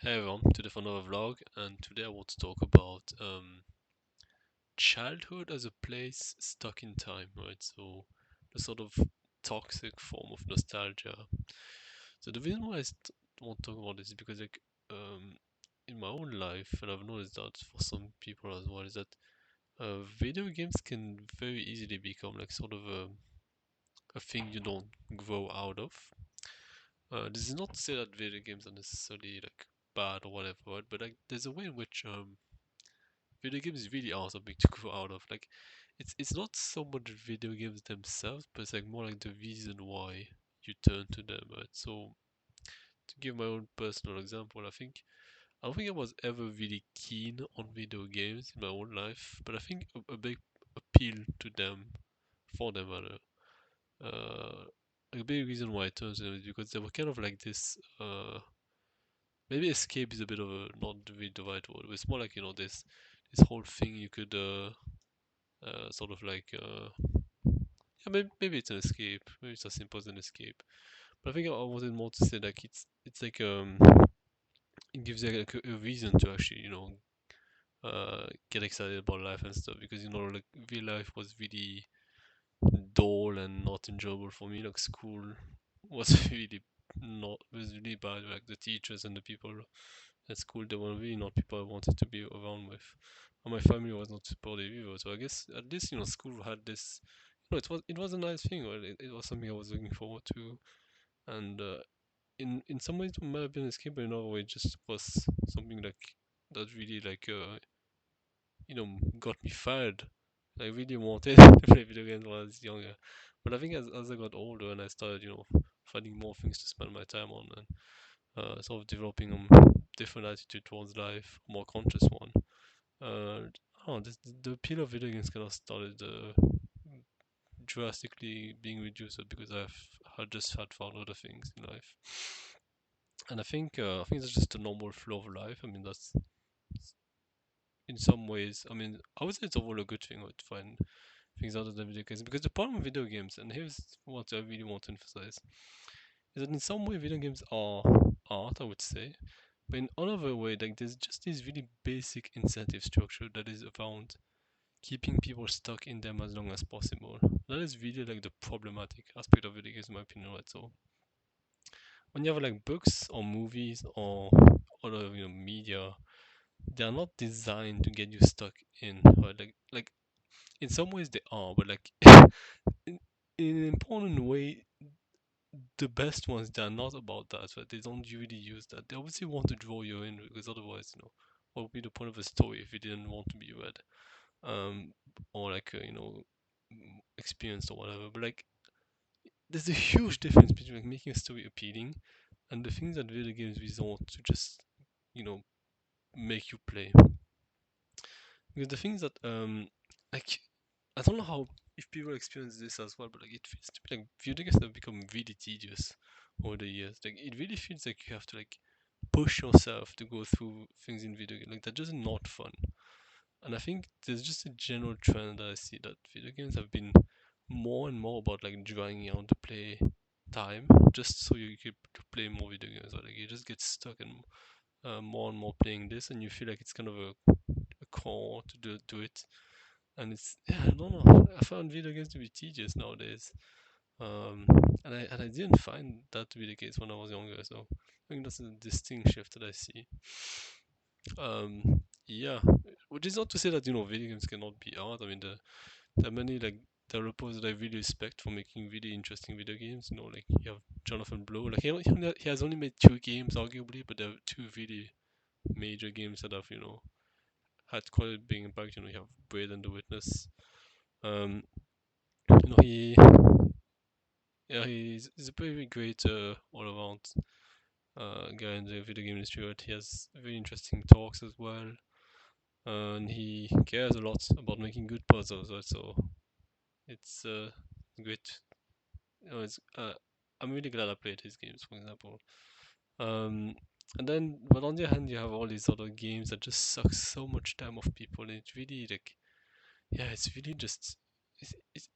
Hey everyone, today for another vlog, and today I want to talk about childhood as a place stuck in time, right? So the sort of toxic form of nostalgia. So the reason why want to talk about this is because um in my own life, and I've noticed that for some people as well, is that video games can very easily become like sort of a thing you don't grow out of. This is not to say that video games are necessarily like bad or whatever, right? But like there's a way in which video games really are something to grow out of. Like, it's not so much video games themselves, but it's like more like the reason why you turn to them, right? So, to give my own personal example, I don't think I was ever really keen on video games in my own life, but I think a big appeal to them, for them rather, uh, a big reason why I turned to them is because they were kind of like this. Maybe escape is a bit of a not really the right word, but it's more like this whole thing you could sort of yeah, maybe it's an escape. Maybe it's as simple as an escape. But I think I wanted more to say like it's like it gives you like a reason to actually get excited about life and stuff because like real life was really dull and not enjoyable for me. Like school was was really bad. Like the teachers and the people at school, they were really not people I wanted to be around with. And my family was not supportive either. So I guess at least school had this. It was a nice thing. Right? It was something I was looking forward to, and in some ways it might have been an escape, but in other ways it just was something like that really got me fired. I really wanted to play video games when I was younger, but I think as I got older and I started finding more things to spend my time on and sort of developing a different attitude towards life, a more conscious one. The appeal of video games kind of started drastically being reduced because had just had found other things in life, and I think that's just a normal flow of life. I mean, that's in some ways. I mean, I would say it's overall a good thing right, to find things other than video games because the problem with video games, and here's what I really want to emphasize, is that in some way video games are art, I would say. But in another way, like there's just this really basic incentive structure that is around keeping people stuck in them as long as possible. That is really like the problematic aspect of video games, in my opinion. Right? So when you have like books or movies or other media, they are not designed to get you stuck in. Right? Like in some ways they are, but like in an important way, the best ones they are not about that. Right? They don't really use that. They obviously want to draw you in because otherwise, what would be the point of a story if it didn't want to be read? Um, or like experienced or whatever. But like, there's a huge difference between like making a story appealing and the things that video games resort to just you know make you play. Because the things that like I don't know how if people experience this as well, but like it feels to me like video games have become really tedious over the years. Like it really feels like you have to like push yourself to go through things in video games. Like they're just not fun. And I think there's just a general trend that I see that video games have been more and more about like dragging out the play time just so you keep to play more video games. Or like you just get stuck in more and more playing this, and you feel like it's kind of a core to do it. And it's yeah, I don't know. I found video games to be tedious nowadays. Um, and I didn't find that to be the case when I was younger. So I think that's a distinct shift that I see. Yeah, which is not to say that video games cannot be art. I mean, there are many like developers that I really respect for making really interesting video games. Like you have Jonathan Blow. Like he has only made two games, arguably, but there are two really major games that have had quite a big impact. You have Braid and the Witness. Um, he yeah he's a very great all around guy in the video game industry. Right? He has very interesting talks as well, and he cares a lot about making good puzzles. Right? So it's great. It's I'm really glad I played his games, for example. Um, and then, but on the other hand, you have all these other games that just suck so much time off people, and it's really like, yeah, it's really just,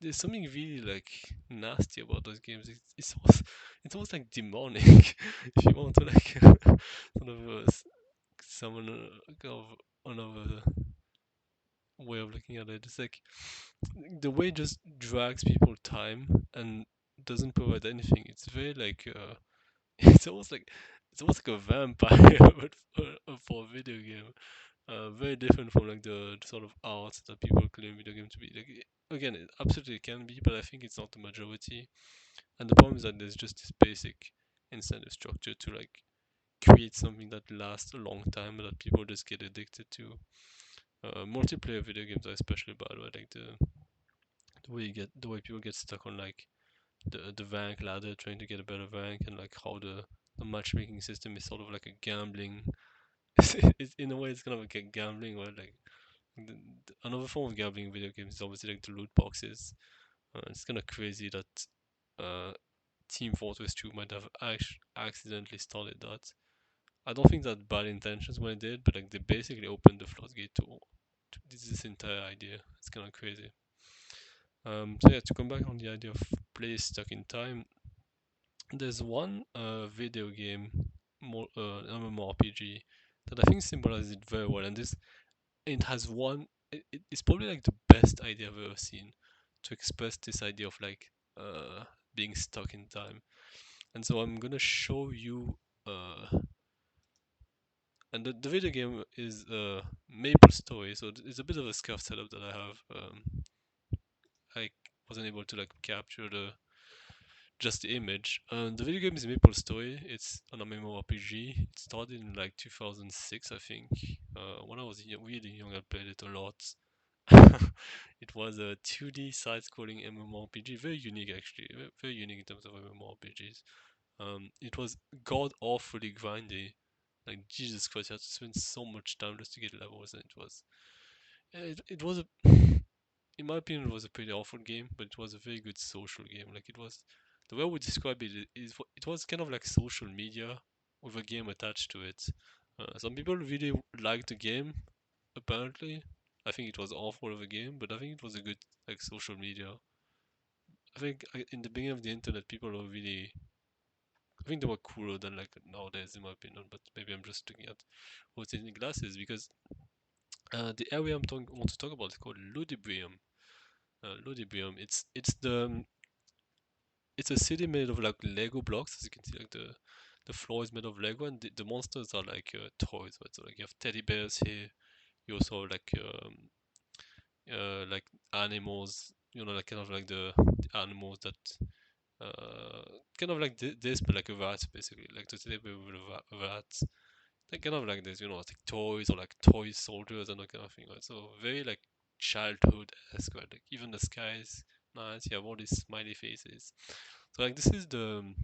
there's something really like nasty about those games. It's almost like demonic, if you want to like sort of someone kind of another way of looking at it. It's like the way it just drags people time and doesn't provide anything. It's very like it's almost like a vampire but for a video game. Very different from like the sort of art that people claim video game to be. Like again, it absolutely can be, but I think it's not the majority. And the problem is that there's just this basic incentive structure to like create something that lasts a long time and that people just get addicted to. Multiplayer video games are especially bad, right? Like the way people get stuck on like the rank ladder trying to get a better rank, and like how the matchmaking system is sort of like a gambling. It's in a way it's kind of like a gambling, right? Like another form of gambling in video games is obviously like the loot boxes. It's kind of crazy that uh, Team Fortress 2 might have accidentally started that. I don't think that bad intentions when it did, but like they basically opened the floodgate to this entire idea. It's kind of crazy. So yeah, to come back on the idea of play stuck in time, there's one video game, more MMORPG, that I think symbolizes it very well, and this it has one. It's probably like the best idea I've ever seen to express this idea of like being stuck in time. And so I'm gonna show you. And the video game is Maplestory, so it's a bit of a scuffed setup that I have. I wasn't able to like capture the just the image. The video game is Maplestory. It's an MMORPG. It started in like 2006, I think. When I was really young, I played it a lot. It was a 2D side-scrolling MMORPG, very unique actually, very unique in terms of MMORPGs. It was god awfully grindy. Like Jesus Christ, you had to spend so much time just to get levels, and it was a, in my opinion, it was a pretty awful game, but it was a very good social game. Like it was, the way I would describe it is it was kind of like social media with a game attached to it. Some people really liked the game, apparently. I think it was awful of a game, but I think it was a good like social media. I think in the beginning of the internet, people were really, I think they were cooler than like nowadays, in my opinion. But maybe I'm just looking at what's in the glasses because the area want to talk about is called Ludibrium. Ludibrium. It's a city made of like Lego blocks, as you can see. Like the floor is made of Lego, and the monsters are like toys. Right? So like you have teddy bears here. You also have like animals. You know, like kind of like the animals that kind of like this, but like a rat basically. Like the teddy bear with a rat. Like kind of like this, you know, like toys or like toy soldiers and that kind of thing. Right? So very like childhood-esque. Right? Like even the sky is nice. You have all these smiley faces. So like this is the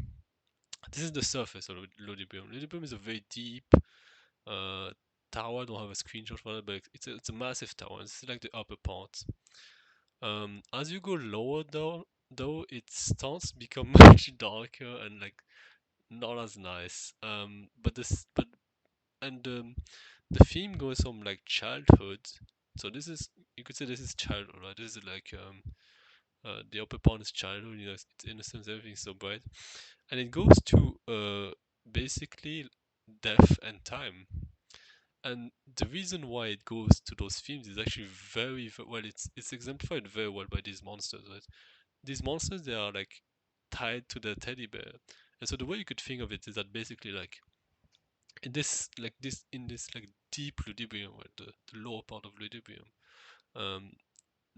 surface of Ludibrium. Ludibrium is a very deep uh, tower. I don't have a screenshot for it, but it's a massive tower. This is like the upper part. As you go lower though, it starts to become much darker and like not as nice. But and the theme goes from like childhood. So this is, you could say this is childhood, right? This is like the upper part is childhood. You know, it's innocence, everything's so bright, and it goes to basically death and time. And the reason why it goes to those themes is actually well. It's exemplified very well by these monsters, right? These monsters, they are like tied to the teddy bear, and so the way you could think of it is that basically like in this like deep Ludibrium, right, the lower part of Ludibrium, um,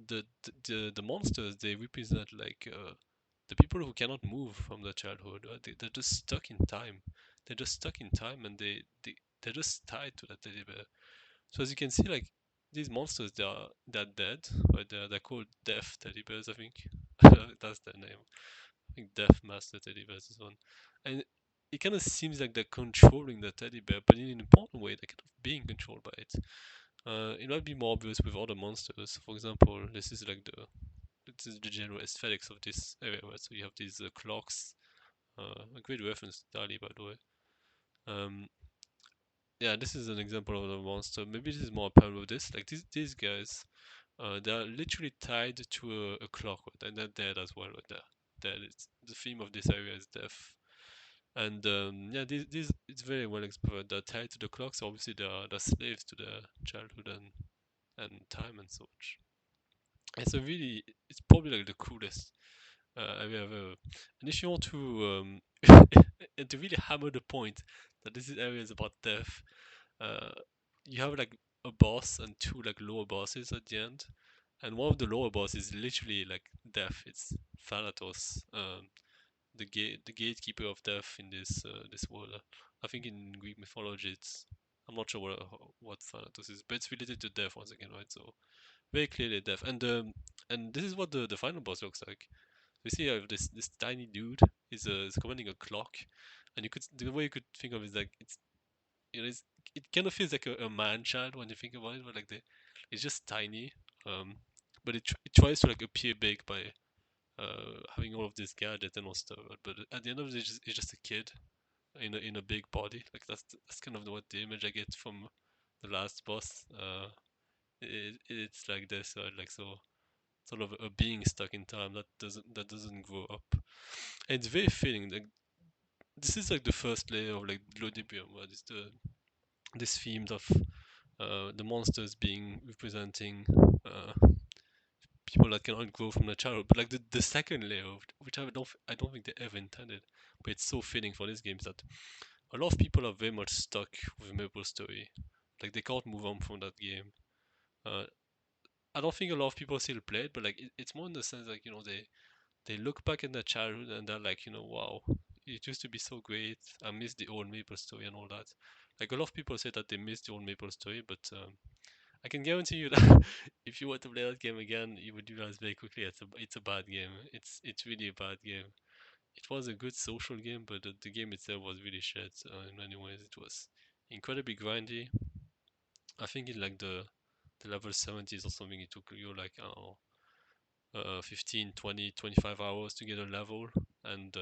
the monsters, they represent like the people who cannot move from their childhood. They're just stuck in time. They're just stuck in time, and they're just tied to that teddy bear. So as you can see, like these monsters, they're dead. Right? They're called death teddy bears, I think. That's their name. I think Death Master Teddy Bears is one. And it kind of seems like they're controlling the teddy bear, but in an important way, they're kind of being controlled by it. It might be more obvious with other monsters. For example, this is the general aesthetics of this area. Right? So you have these clocks. A great reference to Dali, by the way. Um, yeah, this is an example of a monster. Maybe this is more apparent with this. Like these guys, they are literally tied to a clock, right? And they're dead as well. Right? Dead. The theme of this area is death. And yeah, these it's very well explored. They're tied to the clock, so obviously they're slaves to their childhood and time and such. It's a really, it's probably like the coolest I've ever. And if you want to and to really hammer the point that this area is about death, uh, you have like a boss and two like lower bosses at the end, and one of the lower bosses is literally like death. It's Thanatos, the gatekeeper of death in this world. I think in Greek mythology, it's I'm not sure what Thanatos is, but it's related to death once again, right? So very clearly death, and this is what the final boss looks like. You see, this tiny dude is commanding a clock, and you could the way you could think of it is like it's it kind of feels like a man child when you think about it, but like it's just tiny, um, but it tries to like appear big by having all of these gadgets and all stuff. But at the end of it, it's just a kid in a big body. Like that's kind of what the image I get from the last boss. It's like this, like so sort of a being stuck in time that doesn't grow up. And it's very fitting. Like this is like the first layer of like Ludibrium, where it's this themes of the monsters being representing uh, people that cannot grow from their childhood. But like the second layer, which I don't think they ever intended, but it's so fitting for this game is that a lot of people are very much stuck with Maplestory. Like they can't move on from that game. Uh, I don't think a lot of people still play it, but like it's more in the sense like they look back at their childhood and they're like, wow, it used to be so great. I miss the old Maple Story and all that. Like a lot of people say that they miss the old Maple Story, but I can guarantee you that if you were to play that game again, you would realize very quickly it's a bad game. It's really a bad game. It was a good social game, but the game itself was really shit. In many ways, it was incredibly grindy. I think in like the level 70s or something, it took you like I don't know, 15, 20, 25 hours to get a level, and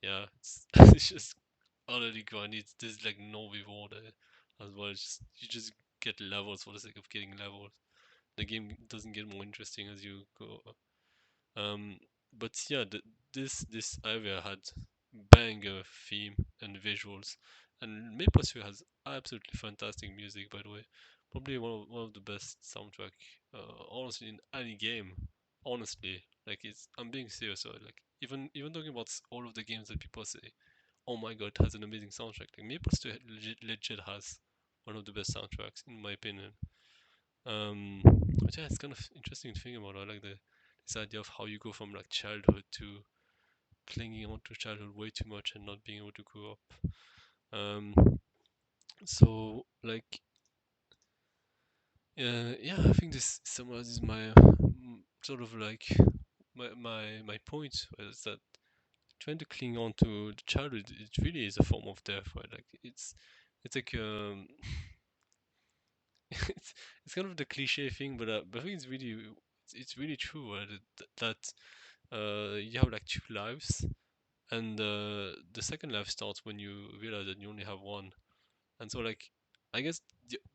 yeah, it's it's just utterly grindy. There's like no reward as well. You just get levels for the sake of getting levels. The game doesn't get more interesting as you go. Um, but yeah, this area had banger theme and visuals, and Maplestory has absolutely fantastic music. By the way, probably one of the best soundtrack, honestly, in any game. Honestly, like I'm being serious. So like even talking about all of the games that people say, oh my god, it has an amazing soundtrack. Like Maplestory legit has one of the best soundtracks in my opinion. But yeah, it's kind of interesting to think about. I like this idea of how you go from like childhood to clinging on to childhood way too much and not being able to grow up. Um, so like, yeah, I think this summarizes my sort of like my point is that trying to cling on to the childhood, it really is a form of death, right? Like it's like it's kind of the cliche thing, but I think it's really true, right? That you have like two lives, and the second life starts when you realize that you only have one. And so like I guess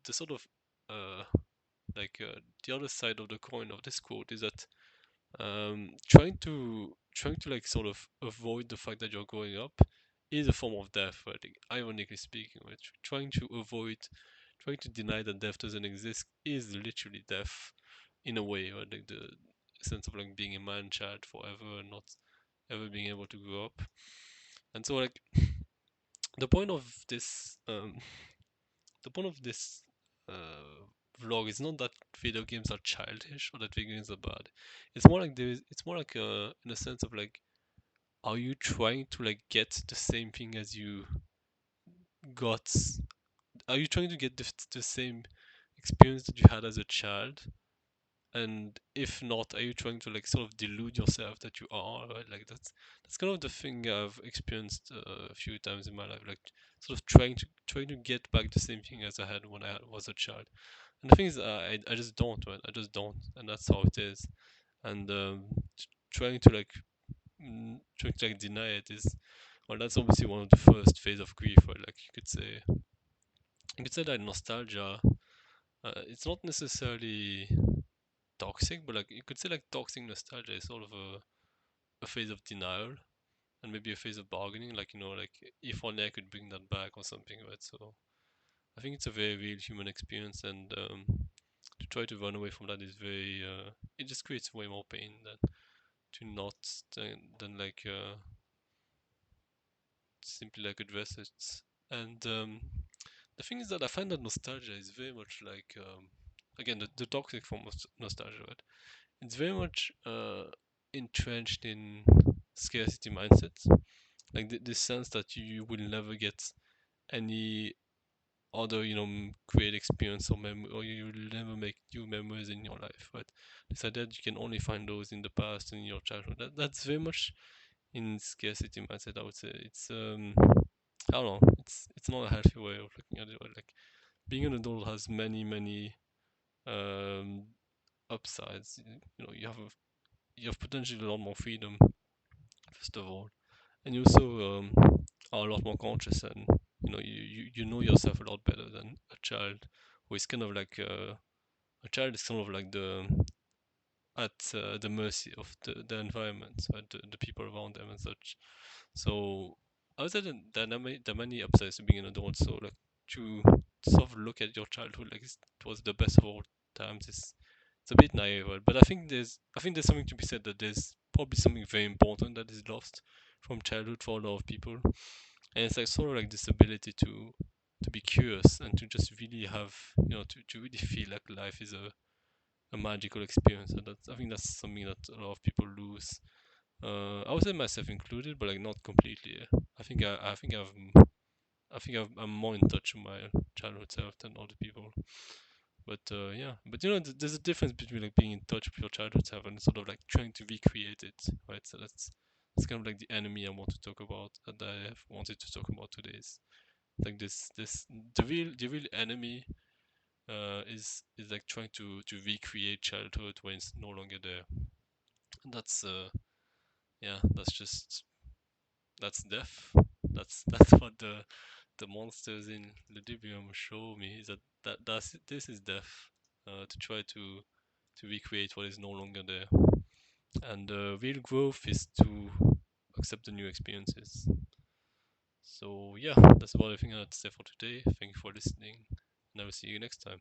the sort of uh the other side of the coin of this quote is that trying to like sort of avoid the fact that you're growing up is a form of death, right? Like, ironically speaking, right? Trying to deny that death doesn't exist is literally death in a way, right? Like the sense of like being a man child forever and not ever being able to grow up. And so like the point of this the point of this vlog is not that video games are childish or that video games are bad. It's more like in a sense of like, are you trying to like get the same thing as you got? Are you trying to get the same experience that you had as a child? And if not, are you trying to like sort of delude yourself that you are, right? Like that's kind of the thing I've experienced a few times in my life, like sort of trying to get back the same thing as I had when I was a child. And the thing is, I just don't, right? I just don't, and that's how it is. And trying to like trying to like deny it is, well, that's obviously one of the first phase of grief, right? Like you could say that nostalgia, it's not necessarily toxic, but like you could say like toxic nostalgia is sort of a phase of denial. and maybe a phase of bargaining, like like if only I could bring that back or something, right? So I think it's a very real human experience, and to try to run away from that is very it just creates way more pain than to not than like simply like address it. And the thing is that I find that nostalgia is very much like again the toxic form of nostalgia, right? It's very much entrenched in scarcity mindsets, like this sense that you will never get any other great experience or memory, or you will never make new memories in your life, right? This idea that you can only find those in the past and in your childhood, that's very much in scarcity mindset, I would say. It's I don't know, it's not a healthy way of looking at it, right? Like being an adult has many um upsides. You have potentially a lot more freedom, first of all, and you also are a lot more conscious, and you know yourself a lot better than a child, who is kind of like a child is kind of like at the mercy of the environment, right? The people around them and such. So I would say that there are many upsides to being an adult. So like to sort of look at your childhood like it was the best of all times is it's a bit naive, right? But I think there's something to be said that there's probably something very important that is lost from childhood for a lot of people, and it's like sort of like this ability to be curious and to just really have to really feel like life is a magical experience. And I think that's something that a lot of people lose. I would say myself included, but like not completely. I'm more in touch with my childhood self than other people. But yeah, but there's a difference between like being in touch with your childhood self and sort of like trying to recreate it, right? So that's kind of like the enemy I want to talk about, that I have wanted to talk about today. Is like this the real enemy is like trying to recreate childhood when it's no longer there. And that's yeah, that's death. That's what the monsters in Ludibrium show me, is that this is death. To try to recreate what is no longer there, and real growth is to accept the new experiences. So yeah, that's about everything I had to say for today. Thank you for listening, and I will see you next time.